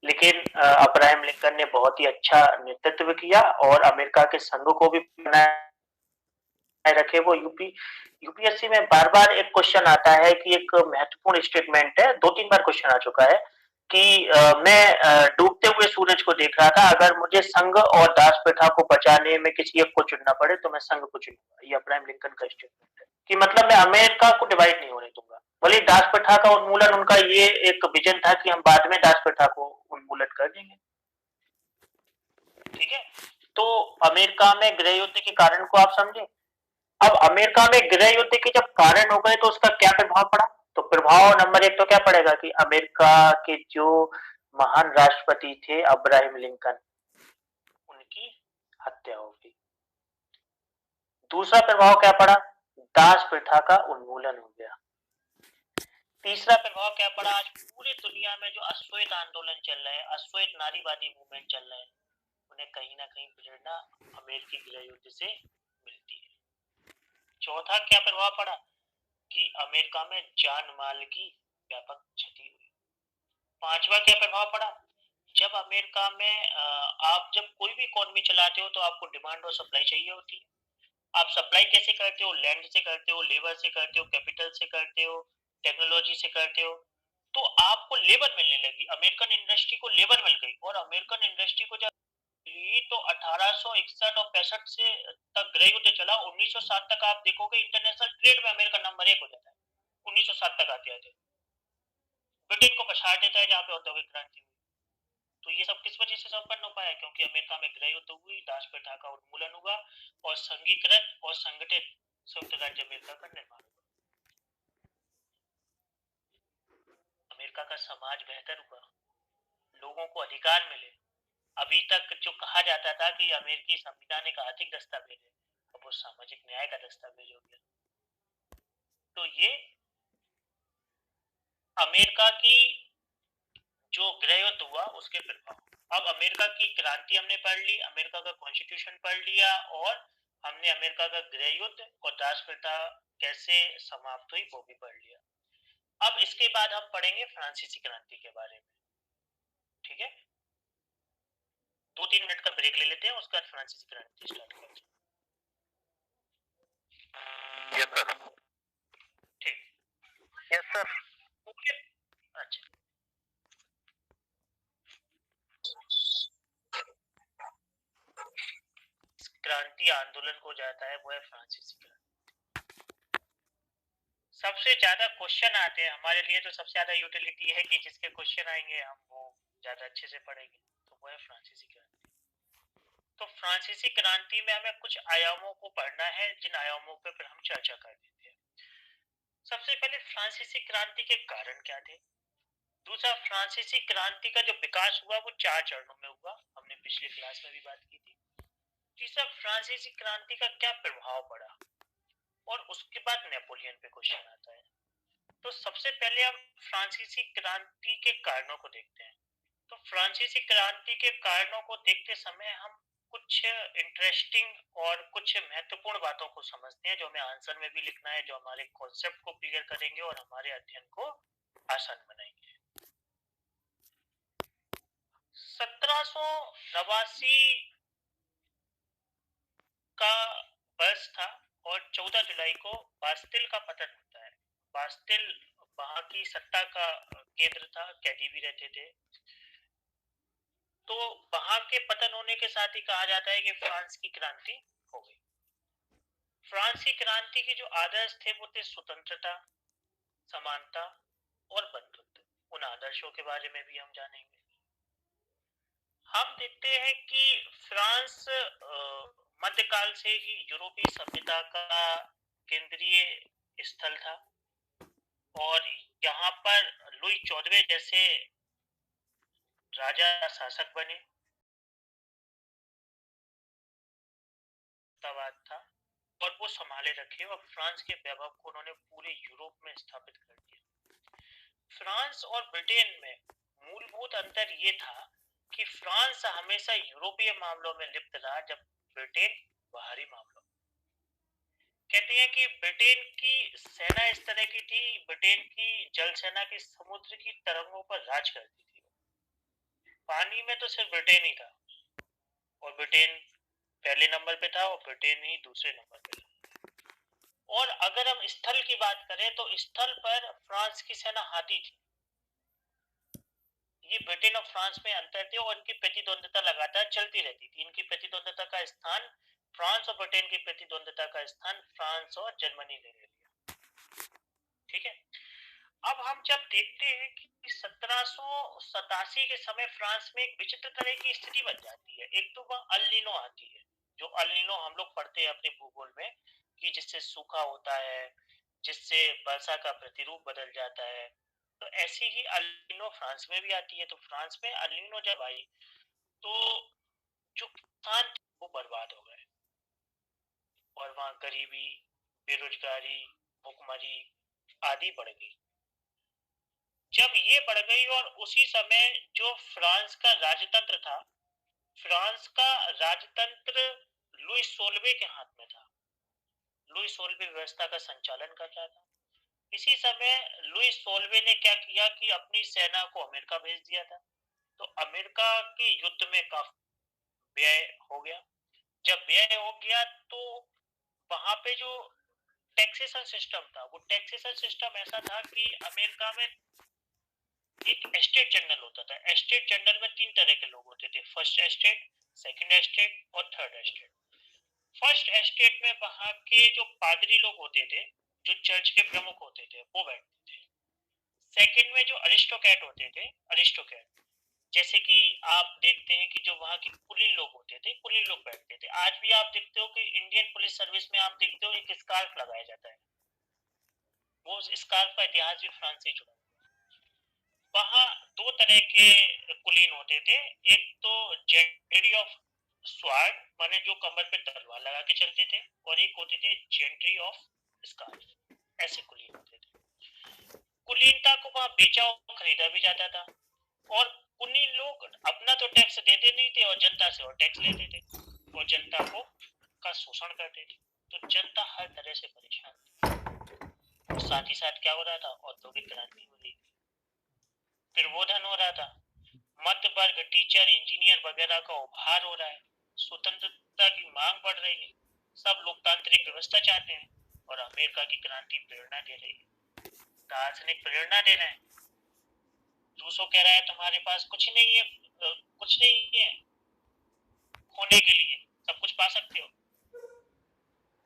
लेकिन अब्राहम लिंकन ने बहुत ही अच्छा नेतृत्व किया और अमेरिका के संघ को भी बनाए रखे। वो यूपीएससी में बार बार एक क्वेश्चन आता है कि एक महत्वपूर्ण स्टेटमेंट है, 2-3 बार क्वेश्चन आ चुका है कि मैं डूबते हुए सूरज को देख रहा था, अगर मुझे संघ और दास प्रथा को बचाने में किसी एक को चुनना पड़े तो मैं संघ को चुनूंगा। ये अब्राहम लिंकन का स्टेटमेंट है कि मतलब मैं अमेरिका को डिवाइड नहीं होने दूंगा। भले दास प्रथा का उन्मूलन, उनका ये एक विजन था कि हम बाद में दास प्रथा को उन्मूलन कर देंगे। ठीक है, तो अमेरिका में गृह युद्ध के कारण को आप समझे। अब अमेरिका में गृह युद्ध के जब कारण हो गए तो उसका क्या प्रभाव पड़ा। तो प्रभाव नंबर 1 तो क्या पड़ेगा कि अमेरिका के जो महान राष्ट्रपति थे अब्राहम लिंकन, उनकी हत्या हो गई। दूसरा प्रभाव क्या पड़ा, दास प्रथा का उन्मूलन हो गया। तीसरा प्रभाव क्या पड़ा, आज पूरी दुनिया में जो अश्वेत आंदोलन चल रहे हैं, अश्वेत नारीवादी मूवमेंट चल रहे हैं, उन्हें कहीं ना कहीं प्रेरणा अमेरिकी गृह युद्ध से मिलती है। चौथा क्या प्रभाव पड़ा कि अमेरिका में जान माल की व्यापक क्षति हुई। पांचवा क्या प्रभाव पड़ा, जब अमेरिका में आप जब कोई भी इकोनॉमी चलाते हो तो आपको डिमांड और सप्लाई चाहिए होती है। आप सप्लाई कैसे करते हो, लैंड से करते हो, लेबर से करते हो, कैपिटल से करते हो, टेक्नोलॉजी से करते हो। तो आपको लेबर मिलने लगी, अमेरिकन इंडस्ट्री को लेबर मिल गई। और अमेरिकन इंडस्ट्री को जब तो 1861 और 65 से तक गृह युद्ध चला। 1907 तक आप देखोगे इंटरनेशनल ट्रेड में अमेरिका नंबर 1 हो जाता है। 1907 तक आते आते ब्रिटेन को पछाड़ देता है जहाँ पे औद्योगिक क्रांति हुई। तो ये सब किस वजह से संपन्न हो पाया, क्योंकि अमेरिका में गृह युद्ध हुई, दास प्रथा का उन्मूलन हुआ और संघीकृत और संगठित संयुक्त राज्य अमेरिका का निर्माण हुआ। अमेरिका का समाज बेहतर हुआ, लोगों को अधिकार मिले। अभी तक जो कहा जाता था कि अमेरिकी संविधान एक आर्थिक दस्तावेज है, अब वो सामाजिक न्याय का दस्तावेज हो गया। तो ये अमेरिका की जो गृह युद्ध हुआ उसके प्रभाव। अब अमेरिका की क्रांति हमने पढ़ ली, अमेरिका का कॉन्स्टिट्यूशन पढ़ लिया और हमने अमेरिका का गृह युद्ध और दास प्रथा कैसे समाप्त हुई वो भी पढ़ लिया। अब इसके बाद हम पढ़ेंगे फ्रांसीसी क्रांति के बारे में। ठीक है, 2-3 मिनट का ब्रेक ले लेते हैं, उसके बाद फ्रांसीसी क्रांति स्टार्ट करते हैं। Yes sir. ठीक, यस सर। अच्छा, क्रांति आंदोलन को जाता है वो है फ्रांसीसी क्रांति। सबसे ज्यादा क्वेश्चन आते हैं हमारे लिए, तो सबसे ज्यादा यूटिलिटी है कि जिसके क्वेश्चन आएंगे हम वो ज्यादा अच्छे से पढ़ेंगे, तो वो है फ्रांसीसी क्रांति। तो फ्रांसीसी क्रांति में हमें कुछ आयामों को पढ़ना है, जिन आयामों पे फिर हम चर्चा कर देते हैं। सबसे पहले फ्रांसीसी क्रांति के कारण क्या थे। दूसरा, फ्रांसीसी क्रांति का जो विकास हुआ वो 4 चरणों में हुआ, हमने पिछली क्लास में भी बात की थी। तीसरा, फ्रांसीसी क्रांति का क्या प्रभाव पड़ा, और उसके बाद नेपोलियन पे क्वेश्चन आता है। तो सबसे पहले हम फ्रांसीसी क्रांति के कारणों को देखते हैं। तो फ्रांसीसी क्रांति के कारणों को देखते समय हम कुछ इंटरेस्टिंग और कुछ महत्वपूर्ण बातों को समझते हैं, जो हमें आंसर में भी लिखना है, जो हमारे कॉन्सेप्ट को क्लियर करेंगे और हमारे अध्ययन को आसान बनाएंगे। 1789 का वर्ष था और 14 जुलाई को बास्तिल का पतन होता है। बास्तिल वहां की सत्ता का केंद्र था, कैदी भी रहते थे। तो वहां के पतन होने के साथ ही कहा जाता है कि फ्रांस की क्रांति हो गई। फ्रांस की क्रांति के जो आदर्श थे वो थे स्वतंत्रता, समानता और बंधुत्व। उन आदर्शों के बारे में भी हम जानेंगे। हम देखते हैं कि फ्रांस मध्यकाल से ही यूरोपीय सभ्यता का केंद्रीय स्थल था और यहाँ पर लुई 14वें जैसे राजा शासक बने। था और वो संभाले रखे और फ्रांस के वैभव को उन्होंने पूरे यूरोप में स्थापित कर दिया। फ्रांस और ब्रिटेन में मूलभूत अंतर ये था कि फ्रांस हमेशा यूरोपीय मामलों में लिप्त रहा, जब ब्रिटेन बाहरी मामलों। कहते हैं कि ब्रिटेन की सेना इस तरह की थी, ब्रिटेन की जल सेना की समुद्र की तरंगों पर राज करती थी। पानी में तो सिर्फ ब्रिटेन ही था और ब्रिटेन पहले नंबर पे था और ब्रिटेन ही दूसरे नंबर पे था। और अगर हम स्थल की बात करें तो स्थल पर फ्रांस की सेना हाथी थी। ये ब्रिटेन और फ्रांस में अंतर थे और इनकी प्रतिद्वंदता लगातार चलती रहती थी। इनकी प्रतिद्वंदता का स्थान फ्रांस और ब्रिटेन की प्रतिद्वंदता का स्थान फ्रांस और जर्मनी ने ले लिया। ठीक है, अब हम जब देखते हैं कि 1787 के समय फ्रांस में एक विचित्र तरह की स्थिति बन जाती है। एक तो वह अल नीनो आती है, जो अल नीनो हम लोग पढ़ते हैं अपने भूगोल में कि जिससे सूखा होता है, जिससे वर्षा का प्रतिरूप बदल जाता है। तो ऐसी ही अल नीनो फ्रांस में भी आती है। तो फ्रांस में अल नीनो जब आई तो जो किसान थे वो बर्बाद हो गए और वहां गरीबी, बेरोजगारी, भुखमरी आदि बढ़ गई। जब ये बढ़ गई और उसी समय जो फ्रांस का राजतंत्र था, फ्रांस का राजतंत्र लुई 16वें के हाथ में था। लुई 16वें व्यवस्था का संचालन कर रहा था। इसी समय लुई 16वें ने क्या किया कि अपनी सेना को अमेरिका भेज दिया था। तो अमेरिका के युद्ध में काफी व्यय हो गया। जब व्यय हो गया तो वहां पे जो टैक्सेशन सिस्टम था, वो टैक्सेशन सिस्टम ऐसा था कि अमेरिका में एक एस्टेट जनरल होता था। एस्टेट जनरल में 3 तरह के लोग होते थे, फर्स्ट एस्टेट, सेकंड एस्टेट और थर्ड एस्टेट। फर्स्ट एस्टेट में वहां के जो पादरी लोग होते थे, जो चर्च के प्रमुख होते थे, वो बैठते थे। सेकंड में जो अरिस्टोक्रेट होते थे, अरिस्टोक्रेट जैसे कि आप देखते हैं कि जो वहां के कुलीन लोग होते थे, कुलीन लोग बैठते थे। आज भी आप देखते हो कि इंडियन पुलिस सर्विस में आप देखते हो एक स्कार्फ लगाया जाता है। वो स्कार्फ का इतिहास भी फ्रांस से जुड़ा। वहां 2 तरह के कुलीन होते थे। एक तो जेंट्री ऑफ स्वार्ड, माने जो कमर पे तलवार लगा के चलते थे, और एक होते थे जेंट्री ऑफ स्कार्फ। ऐसे कुलीन होते थे। कुलीनता को वहां बेचा और खरीदा भी जाता था और कुलीन लोग अपना तो टैक्स देते नहीं थे और जनता से और टैक्स लेते थे और जनता को का शोषण करते थे। तो जनता हर तरह से परेशान थी। और साथ ही साथ क्या हो रहा था, औद्योगिक क्रांति हो रही थी, फिर वो धन हो रहा था, मध्य वर्ग, टीचर, इंजीनियर वगैरह का उभार हो रहा है, स्वतंत्रता की मांग बढ़ रही है, सब लोकतांत्रिक व्यवस्था चाहते हैं और अमेरिका की क्रांति प्रेरणा दे रही है, दार्शनिक प्रेरणा दे रहे हैं। रूसो कह रहा है तुम्हारे पास कुछ नहीं है, कुछ नहीं है खोने के लिए, सब कुछ पा सकते हो।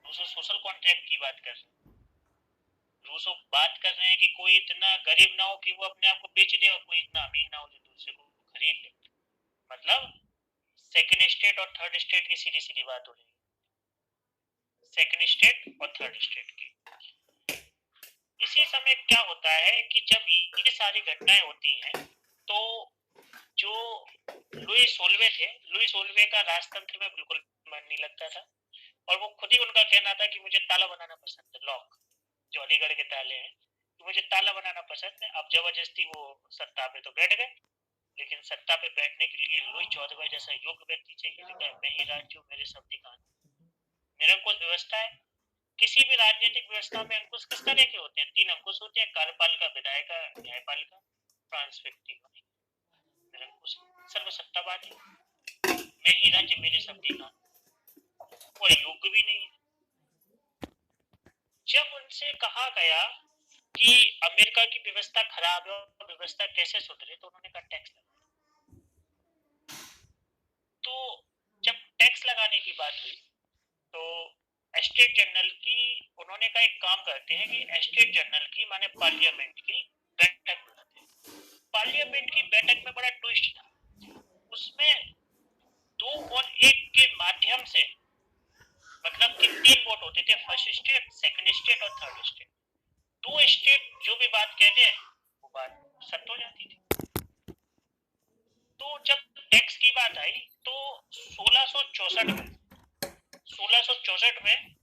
रूसो सोशल कॉन्ट्रैक्ट की बात कर रहे हैं। रूसो बात कर रहे हैं कि कोई इतना गरीब ना हो कि वो अपने आप को बेच दे और कोई इतना अमीर ना हो जो दूसरे को खरीद ले। मतलब सेकंड स्टेट और थर्ड स्टेट की सीधी सीधी बात हो रही है, सेकंड स्टेट और थर्ड स्टेट की। इसी समय क्या होता है कि जब ये सारी घटनाएं होती हैं तो जो लुई 16वें थे, लुई 16वें का राजतंत्र में बिल्कुल मन नहीं लगता था और वो खुद ही उनका कहना था कि मुझे ताला बनाना पसंद है, लॉक, जो अलीगढ़ के ताले हैं, तो मुझे ताला बनाना पसंद है। अब जबरदस्ती वो सत्ता पे तो बैठ गए, लेकिन सत्ता पे बैठने के लिए लुई 14वें जैसा योग्य व्यक्ति चाहिए। मैं ही राज्य हूँ, मेरे शब्द कान, निरंकुश व्यवस्था है। किसी भी राजनीतिक व्यवस्था में अंकुश किस तरह के होते हैं? 3 अंकुश होते हैं, कार्यपालिका, विधायिका, न्यायपालिका। फ्रांस व्यक्ति निरंकुश, सर्वसत्तावादी, मैं ही राज्य, मेरे शब्द कान, और योग्य भी नहीं है। जब उनसे कहा गया कि अमेरिका की व्यवस्था खराब है और व्यवस्था कैसे सुधरे, तो उन्होंने कहा टैक्स लगा। जाने की बात हुई तो स्टेट जनरल की उन्होंने कहा एक काम करते हैं कि स्टेट जनरल की माने पार्लियामेंट की बैठक बुलाते हैं। पार्लियामेंट की बैठक में बड़ा ट्विस्ट था, उसमें 2-1 के माध्यम से मतलब कि 3 वोट होते थे, फर्स्ट स्टेट, सेकंड स्टेट और थर्ड स्टेट। 2 स्टेट जो भी बात कहते हैं वो बात सत्य हो जाती थी। तो जब टैक्स की बात आई तो 1664 में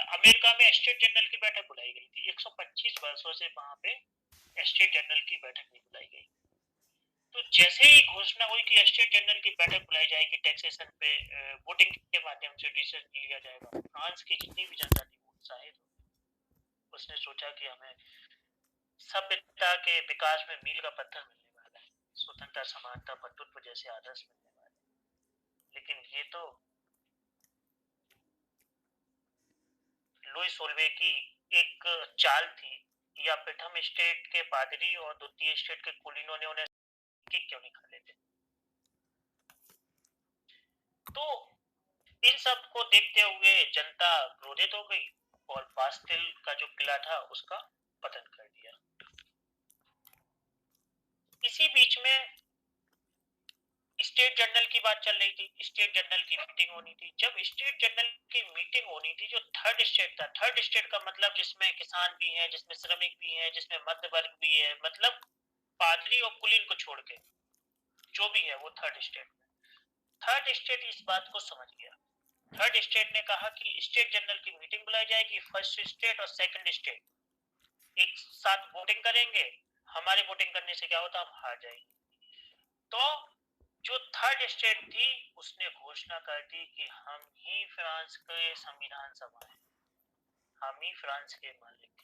अमेरिका में स्टेट जनरल की बैठक बुलाई गई थी। 125 वर्षों से वहां पे स्टेट जनरल की बैठक नहीं बुलाई गई। तो जैसे ही घोषणा हुई कि स्टेट जनरल की बैठक बुलाई जाएगी, टैक्सेशन पे वोटिंग के माध्यम से डिसीजन लिया जाएगा, फ्रांस की जितनी भी जनता थी वो उत्साहित हो। उसने सोचा कि हमें सभ्यता के विकास में मील का पत्थर मिलने वाला है, स्वतंत्रता, समानता, बंधुत्व जैसे आदर्श मिलने वाले। लेकिन ये तो लुई सोल्वे की एक चाल थी, या प्रथम स्टेट के पादरी और द्वितीय स्टेट के कुलीनों ने उन्हें क्यों नहीं खा लेते। तो इन सब को देखते हुए जनता क्रोधित हो गई और बास्टिल का जो किला था उसका पतन कर दिया। इसी बीच में स्टेट जनरल की बात चल रही थी, स्टेट जनरल की मीटिंग होनी थी। जब स्टेट जनरल की मीटिंग होनी थी, जो थर्ड स्टेट था, थर्ड स्टेट का मतलब जिसमें किसान भी है, जिसमें श्रमिक भी है, जिसमें मध्य वर्ग भी है, मतलब पादरी और कुलीन को छोड़ के जो भी है वो थर्ड स्टेट। थर्ड स्टेट इस बात को समझ गया। थर्ड स्टेट ने कहा कि स्टेट जनरल की मीटिंग बुलाई जाएगी, फर्स्ट स्टेट और सेकंड स्टेट एक साथ वोटिंग करेंगे, हमारे वोटिंग करने से क्या होता, हम हार जाएंगे। तो जो थर्ड स्टेट थी उसने घोषणा कर दी कि हम ही फ्रांस के संविधान सभा हैं, हम ही फ्रांस के मालिक हैं।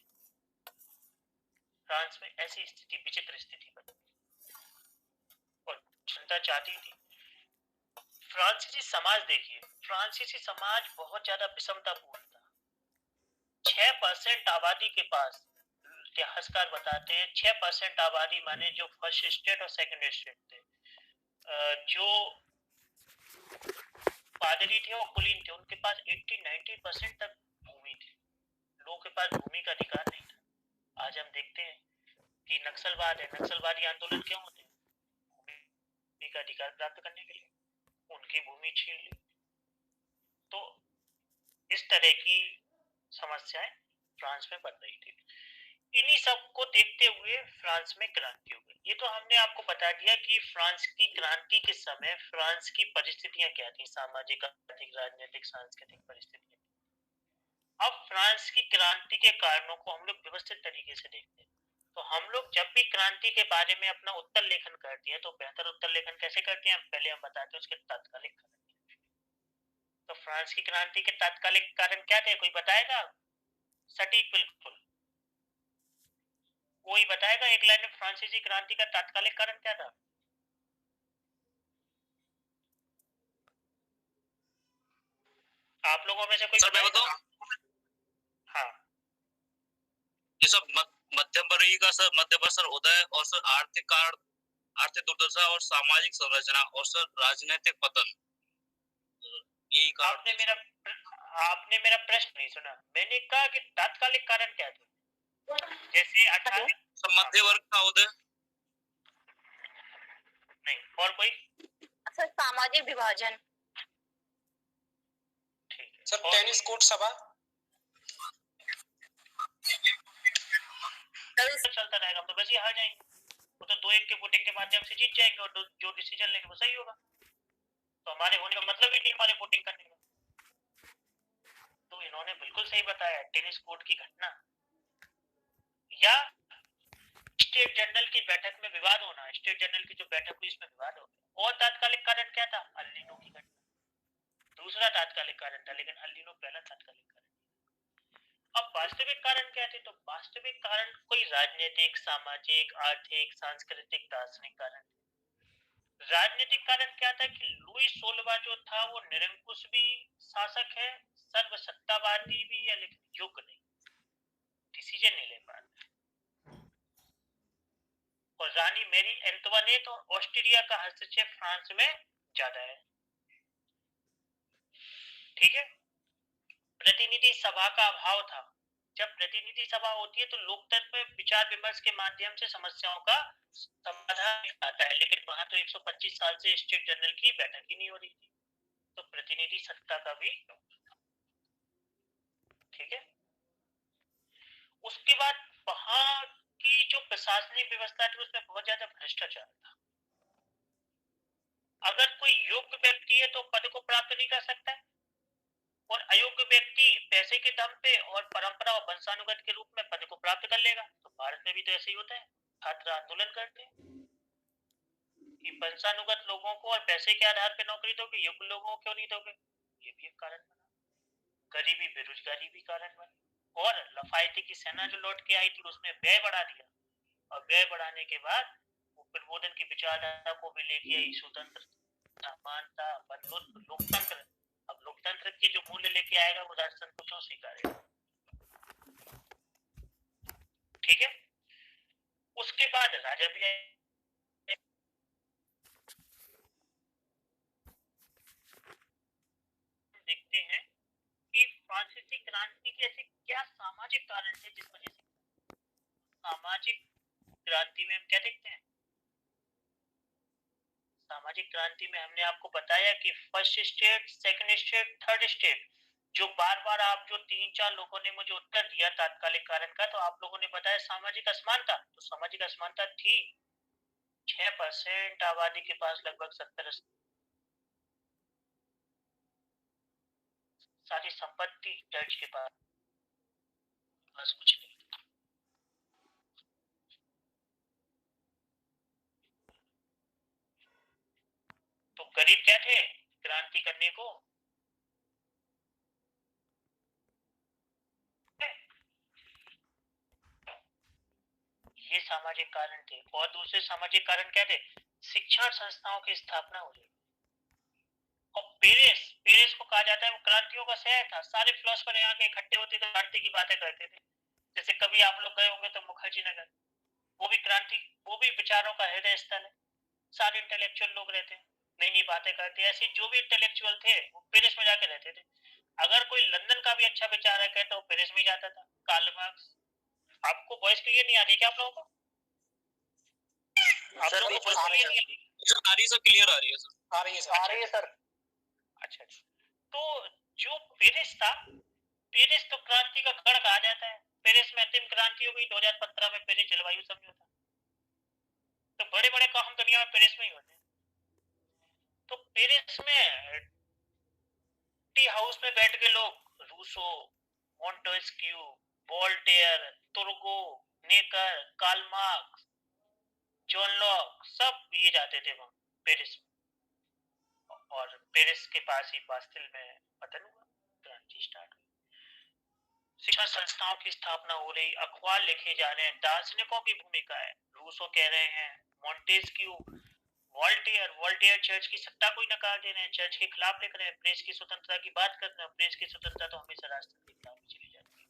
फ्रांस में ऐसी स्थिति, विचित्र स्थिति बनी और जनता चाहती थी। फ्रांसीसी समाज देखिए, फ्रांसीसी समाज बहुत ज्यादा विषमतापूर्ण था। 6% आबादी के पास, इतिहासकार बताते हैं 6% आबादी माने जो फर्स्ट स्टेट और सेकंड स्टेट थे, जो पादरी थे और कुलीन थे, उनके पास 80-90% तक भूमि थी। लोगों के पास भूमि का अधिकार नहीं था। आज हम देखते हैं कि नक्सलवाद है, नक्सलवादी आंदोलन क्यों होते हैं, भूमि का अधिकार प्राप्त करने के लिए, उनकी भूमि छीन ली। तो इस तरह की समस्याएं फ्रांस में बन रही थी। इन्हीं सब को देखते हुए फ्रांस में क्रांति हो गई। ये तो हमने आपको बता दिया कि फ्रांस की क्रांति के समय फ्रांस की परिस्थितियां क्या थी, सामाजिक, आर्थिक, राजनीतिक, सांस्कृतिक परिस्थितियां। अब फ्रांस की क्रांति के कारणों को हम लोग व्यवस्थित तरीके से देखते हैं। तो हम लोग जब भी क्रांति के बारे में अपना उत्तर लेखन करते हैं तो बेहतर उत्तर लेखन कैसे करते हैं, पहले हम बताते हैं उसके तात्कालिक कारण। तो फ्रांस की क्रांति के तात्कालिक कारण क्या थे, कोई बताएगा? सटीक, बिल्कुल कोई बताएगा एक लाइन में फ्रांसीसी क्रांति का तात्कालिक कारण क्या था? आप लोगों में से कोई बताएगा? हाँ, ये सब मध्यम वर्गीय का सर, मध्य वर्षर उदय और सर आर्थिक कारण, आर्थिक दुर्दशा और सामाजिक संरचना और सर राजनीतिक पतन। आपने मेरा प्रश्न नहीं सुना। मैंने कहा कि तात्कालिक कारण क्या थे, जैसे 18 मध्य वर्ग का उदय नहीं, और कोई सर सामाजिक विभाजन, ठीक है सर टेनिस कोर्ट सभा चलता रहेगा, तो बस ये हार जाएंगे। वो तो 2-1 के वोटिंग के माध्यम से जीत जाएंगे और जो डिसीजन लेंगे वो सही होगा, तो हमारे होने का मतलब ही नहीं हमारे वोटिंग करने का। तो इन्होंने बिल्कुल सही बताया, टेनिस कोर्ट की घटना या स्टेट जनरल की बैठक में विवाद होना, स्टेट जनरल की जो बैठक हुई इसमें विवाद हो गया। और तात्कालिक कारण क्या था, अल नीनो की घटना दूसरा तात्कालिक कारण था, लेकिन अल नीनो पहला तात्कालिक कारण। अब वास्तविक कारण क्या थे, तो वास्तविक कारण कोई राजनीतिक, सामाजिक, आर्थिक, सांस्कृतिक, दार्शनिक कारण। राजनीतिक कारण क्या था कि लुई सोलवा जो था वो निरंकुश भी शासक है, सर्वसत्तावादी भी है, लेकिन योग्य नहीं, डिसीजन नहीं ले पा रहा। और रानी मैरी एंटोनेट और ऑस्ट्रिया का हस्तक्षेप फ्रांस में ज्यादा है। ठीक है। प्रतिनिधि सभा का अभाव था। जब प्रतिनिधि सभा होती है तो लोकतंत्र में विचार विमर्श के माध्यम से समस्याओं का समाधान आता है, लेकिन वहां तो 125 साल से स्टेट जनरल की बैठक ही नहीं हो रही थी, तो प्रतिनिधि सत्ता का भी, ठीक है। उसके बाद वहां की जो प्रशासनिक व्यवस्था थी उसमें बहुत ज्यादा भ्रष्टाचार था। अगर कोई योग्य व्यक्ति है तो पद को प्राप्त नहीं कर सकता है, और अयोग्य व्यक्ति पैसे के दम पे और परंपरा और वंशानुगत के रूप में पद को प्राप्त कर लेगा। तो भारत में भी तो ऐसे ही होता है। छात्र आंदोलन करते हैं कि वंशानुगत लोगों को और पैसे के आधार पर नौकरी दोगे, योग्य लोगों को क्यों नहीं दोगे। ये भी एक कारण बना। गरीबी बेरोजगारी भी कारण बना, और लफायती की सेना जो लौट के आई थी उसने व्यय बढ़ा दिया, और व्यय बढ़ाने के बाद वो प्रबोधन की विचारधारा को भी लेके आई, स्वतंत्र, समानता, बंधुत्व, लोकतंत्र। अब लोकतंत्र के जो मूल्य लेके आएगा वो राजतंत्र को क्यों स्वीकारेगा, ठीक है। उसके बाद राजा भी आए। देखते हैं कि फ्रांसीसी क्रांति के ऐसे क्या सामाजिक कारण थे जिस वजह से सामाजिक क्रांति में हम क्या देखते हैं। सामाजिक क्रांति में हमने आपको बताया कि first state, second state, third state, जो बार बार आप जो 3-4 लोगों ने मुझे उत्तर दिया तात्कालिक कारण का, तो आप लोगों ने बताया सामाजिक असमानता। तो सामाजिक असमानता थी। 6% आबादी के पास लगभग 70 सारी संपत्ति चर्च के पास कुछ नहीं। तो गरीब क्या थे क्रांति करने को, ये सामाजिक कारण थे। और दूसरे सामाजिक कारण क्या थे, शिक्षण संस्थाओं की स्थापना हो रही। और पेरिस को कहा जाता है वो क्रांतियों का शहर था। सारे फिलोसफर यहाँ के इकट्ठे होते थे, क्रांति की बातें करते थे। जैसे कभी आप लोग गए होंगे तो मुखर्जी नगर, वो भी क्रांति, वो भी विचारों का हृदय स्थल है। सारे इंटेलेक्चुअल लोग रहते हैं, नई नई बातें करते हैं। ऐसे जो भी इंटेलेक्चुअल थे वो पेरिस में जाके रहते थे। अगर कोई लंदन का भी अच्छा विचारक है तो वो पेरिस में जाता था। Karl Marx. आपको वॉइस क्लियर नहीं आ रही क्या आप लोगों को? आप लोगों को वॉइस क्लियर नहीं आ रही? सर क्लियर आ रही है सर। आ रही है सर। अच्छा, तो जो पेरिस था, पेरिस तो क्रांति का गढ़ कहा जाता है। पेरिस में अंतिम क्रांति हो गई 2015 में, पेरिस जलवायु समझौता। तो बड़े बड़े काम दुनिया में पेरिस में ही होते हैं। तो पेरिस में टी हाउस में बैठ के लोग Rousseau, Montesquieu, Voltaire, Turgot, Necker, Karl Marx, John Locke, सब ये जाते थे वहां पेरिस में। और पेरिस के पास ही बास्तिल में पतन हुआ, क्रांति स्टार्ट हुई। शिक्षा संस्थाओं की स्थापना हो रही, अखबार लिखे जा रहे हैं, दार्शनिकों की भूमिका है। रूसो कह रहे हैं, मोंटेस्क्यू, वोल्टेयर चर्च की सत्ता को ही नकार दे रहे हैं, चर्च के खिलाफ लिख रहे हैं, प्रेस की स्वतंत्रता की बात कर रहे हैं। प्रेस की स्वतंत्रता तो हमेशा राष्ट्र के खिलाफ चली जाती है।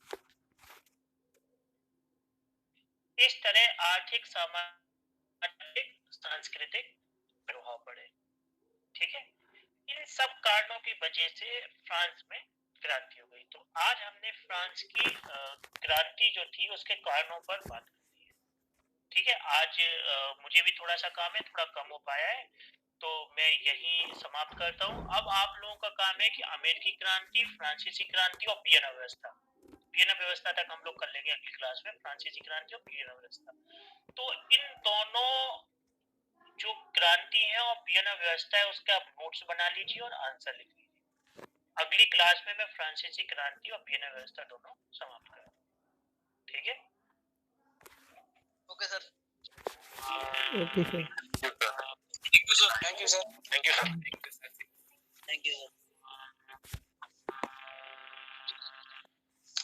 इस तरह आर्थिक, सामाजिक, सांस्कृतिक प्रभाव पड़े, ठीक है। इन सब कारणों की वजह से फ्रांस में क्रांति हो गई। तो आज हमने फ्रांस की क्रांति जो थी उसके कारणों पर बात की है, ठीक है। आज मुझे भी थोड़ा सा काम है, थोड़ा कम हो पाया है, तो मैं यही समाप्त करता हूँ। अब आप लोगों का काम है कि अमेरिकी क्रांति, फ्रांसीसी क्रांति और वियना व्यवस्था, वियना व्यवस्था तक हम लोग कर लेंगे अगली क्लास में, फ्रांसीसी क्रांति और वियना व्यवस्था। तो इन दोनों जो क्रांति है और वियना व्यवस्था है उसके आप नोट्स बना लीजिए और आंसर लिख लीजिए। अगली क्लास में मैं फ्रांसीसी क्रांति और वियना व्यवस्था दोनों समाप्त करूंगा, ठीक है। Okay sir. Okay sir. Thank you sir. Thank you sir. Thank you sir. Thank you sir.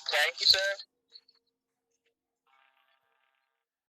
Thank you sir.